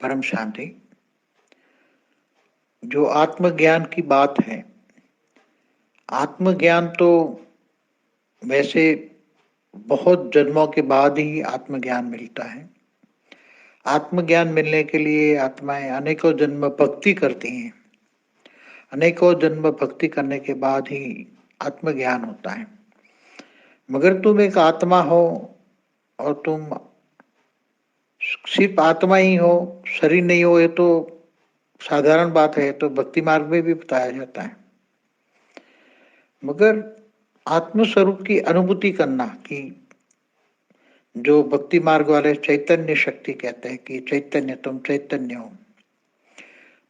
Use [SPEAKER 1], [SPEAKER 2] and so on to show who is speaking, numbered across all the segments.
[SPEAKER 1] परम शांति। जो आत्मज्ञान की बात है, आत्मज्ञान तो वैसे बहुत जन्मों के बाद ही आत्मज्ञान मिलता है। आत्मज्ञान मिलने के लिए आत्माएं अनेकों जन्म भक्ति करती हैं। अनेकों जन्म भक्ति करने के बाद ही आत्मज्ञान होता है। मगर तुम एक आत्मा हो और तुम सिर्फ आत्मा ही हो, शरीर नहीं हो, ये तो साधारण बात है, तो भक्ति मार्ग में भी बताया जाता है। मगर आत्मस्वरूप की अनुभूति करना, कि जो भक्ति मार्ग वाले चैतन्य शक्ति कहते हैं कि चैतन्य, तुम चैतन्य हो,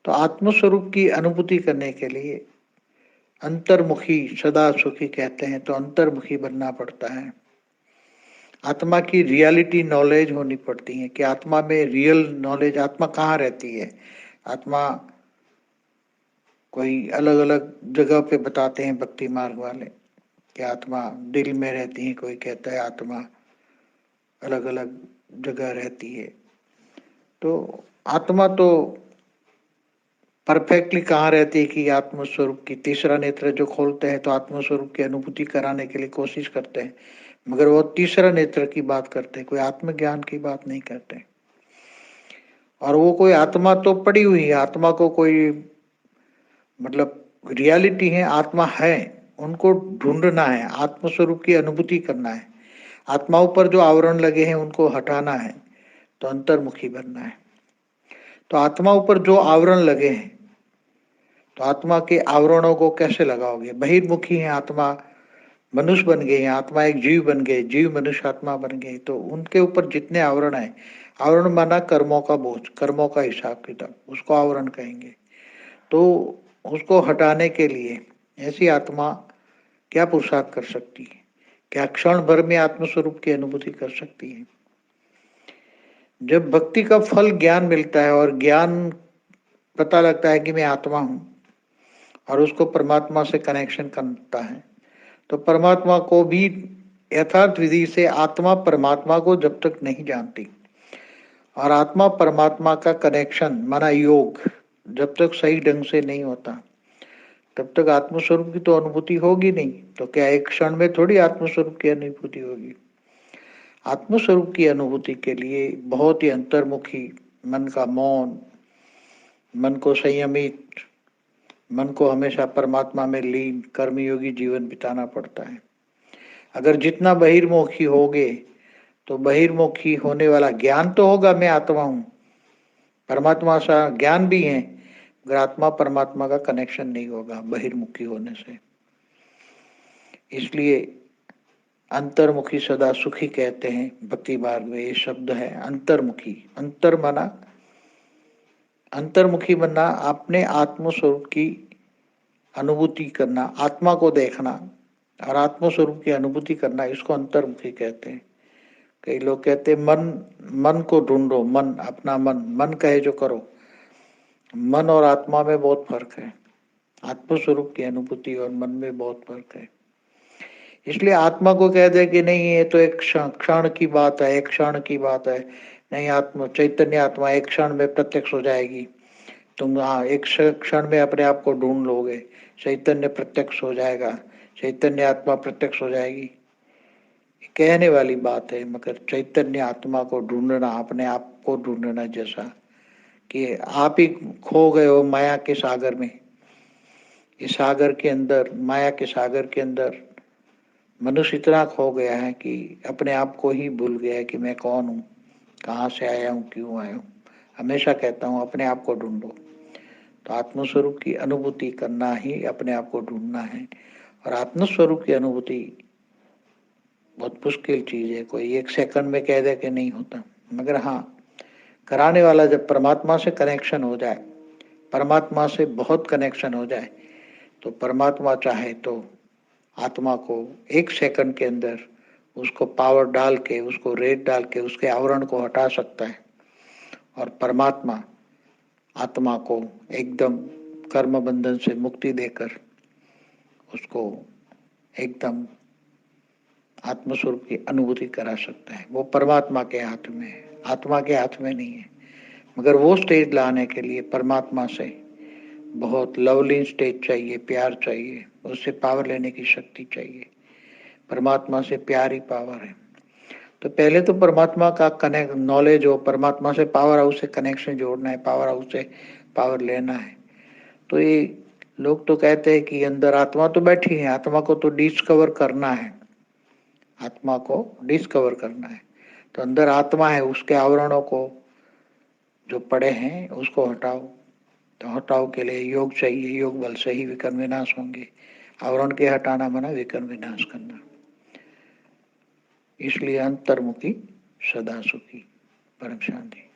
[SPEAKER 1] तो आत्मस्वरूप की अनुभूति करने के लिए अंतर्मुखी सदा सुखी कहते हैं, तो अंतर्मुखी बनना पड़ता है। आत्मा की रियलिटी नॉलेज होनी पड़ती है कि आत्मा में रियल नॉलेज, आत्मा कहाँ रहती है। आत्मा कोई अलग अलग जगह पे बताते हैं भक्ति मार्ग वाले कि आत्मा दिल में रहती है, कोई कहता है आत्मा अलग अलग जगह रहती है। तो आत्मा तो परफेक्टली कहाँ रहती है कि आत्मस्वरूप की तीसरा नेत्र जो खोलते हैं तो आत्मस्वरूप की अनुभूति कराने के लिए कोशिश करते हैं, मगर वो तीसरा नेत्र की बात करते हैं, कोई आत्मज्ञान की बात नहीं करते। और वो कोई आत्मा तो पड़ी हुई है, आत्मा को कोई मतलब रियलिटी है, आत्मा है, उनको ढूंढना है, आत्मस्वरूप की अनुभूति करना है। आत्माओं पर जो आवरण लगे हैं उनको हटाना है, तो अंतर्मुखी बनना है। तो आत्माओं पर जो आवरण लगे हैं, तो आत्मा के आवरणों को कैसे लगाओगे। बहिर्मुखी है आत्मा, मनुष्य बन गए, आत्मा एक जीव बन गए, जीव मनुष्य आत्मा बन गए, तो उनके ऊपर जितने आवरण है, आवरण माना कर्मों का बोझ, कर्मों का हिसाब किताब, उसको आवरण कहेंगे। तो उसको हटाने के लिए ऐसी आत्मा क्या पुरुषार्थ कर सकती है, क्या क्षण भर में आत्मस्वरूप की अनुभूति कर सकती है। जब भक्ति का फल ज्ञान मिलता है और ज्ञान पता लगता है कि मैं आत्मा हूं और उसको परमात्मा से कनेक्शन करता है, तो परमात्मा को भी यथार्थ विधि से आत्मा परमात्मा को जब तक नहीं जानती और आत्मा परमात्मा का कनेक्शन माना योग जब तक सही ढंग से नहीं होता, तब तक आत्मस्वरूप की तो अनुभूति होगी नहीं। तो क्या एक क्षण में थोड़ी आत्मस्वरूप की अनुभूति होगी। आत्मस्वरूप की अनुभूति के लिए बहुत ही अंतर्मुखी, मन का मौन, मन को संयमित, मन को हमेशा परमात्मा में लीन कर्मयोगी जीवन बिताना पड़ता है। अगर जितना बहिर्मुखी होगे तो बहिर्मुखी होने वाला ज्ञान तो होगा, मैं आत्मा हूं, परमात्मा सा ज्ञान भी है, मगर आत्मा परमात्मा का कनेक्शन नहीं होगा बहिर्मुखी होने से। इसलिए अंतर्मुखी सदा सुखी कहते हैं भक्ति मार्ग में, ये शब्द है अंतर्मुखी। अंतर माना अंतर्मुखी बनना, अपने आत्मस्वरूप की अनुभूति करना, आत्मा को देखना और आत्मस्वरूप की अनुभूति करना, इसको अंतर्मुखी कहते हैं। कई लोग कहते हैं मन, मन को ढूंढो, मन अपना मन, मन कहे जो करो। मन और आत्मा में बहुत फर्क है, आत्मस्वरूप की अनुभूति और मन में बहुत फर्क है। इसलिए आत्मा को कह दे कि नहीं ये तो एक क्षण की बात है, एक क्षण की बात है, नहीं आत्मा चैतन्य आत्मा एक क्षण में प्रत्यक्ष हो जाएगी, तुम हाँ एक क्षण में अपने आप को ढूंढ लोगे, चैतन्य प्रत्यक्ष हो जाएगा, चैतन्य आत्मा प्रत्यक्ष हो जाएगी। कहने वाली बात है, मगर चैतन्य आत्मा को ढूंढना, अपने आप को ढूंढना, जैसा कि आप ही खो गए हो माया के सागर में। इस सागर के अंदर, माया के सागर के अंदर मनुष्य इतना खो गया है कि अपने आप को ही भूल गया है कि मैं कौन हूँ, कहाँ से आया हूँ, क्यों आया हूँ। हमेशा कहता हूँ अपने आप को ढूंढो। तो आत्मस्वरूप की अनुभूति करना ही अपने आप को ढूंढना है। और आत्मस्वरूप की अनुभूति बहुत मुश्किल चीज है, कोई एक सेकंड में कह दे कि नहीं होता। मगर हाँ, कराने वाला जब परमात्मा से कनेक्शन हो जाए, परमात्मा से बहुत कनेक्शन हो जाए, तो परमात्मा चाहे तो आत्मा को एक सेकंड के अंदर उसको पावर डाल के, उसको रेत डाल के उसके आवरण को हटा सकता है। और परमात्मा आत्मा को एकदम कर्म बंधन से मुक्ति देकर उसको एकदम आत्मस्वरूप की अनुभूति करा सकता है। वो परमात्मा के हाथ में है, आत्मा के हाथ में नहीं है। मगर वो स्टेज लाने के लिए परमात्मा से बहुत लवली स्टेज चाहिए, प्यार चाहिए, उससे पावर लेने की शक्ति चाहिए। परमात्मा से प्यार ही पावर है। तो पहले तो परमात्मा का कनेक्ट नॉलेज हो, परमात्मा से पावर हाउस से कनेक्शन जोड़ना है, पावर हाउस से पावर लेना है। तो ये लोग तो कहते हैं कि अंदर आत्मा तो बैठी है, आत्मा को तो डिस्कवर करना है, आत्मा को डिस्कवर करना है। तो अंदर आत्मा है, उसके आवरणों को जो पड़े हैं उसको हटाओ। तो हटाओ के लिए योग चाहिए, योग बल से ही विकर्म विनाश होंगे। आवरण के हटाना मना विकर्म विनाश करना। इसलिए अंतर्मुखी सदा सुखी। परम शांति।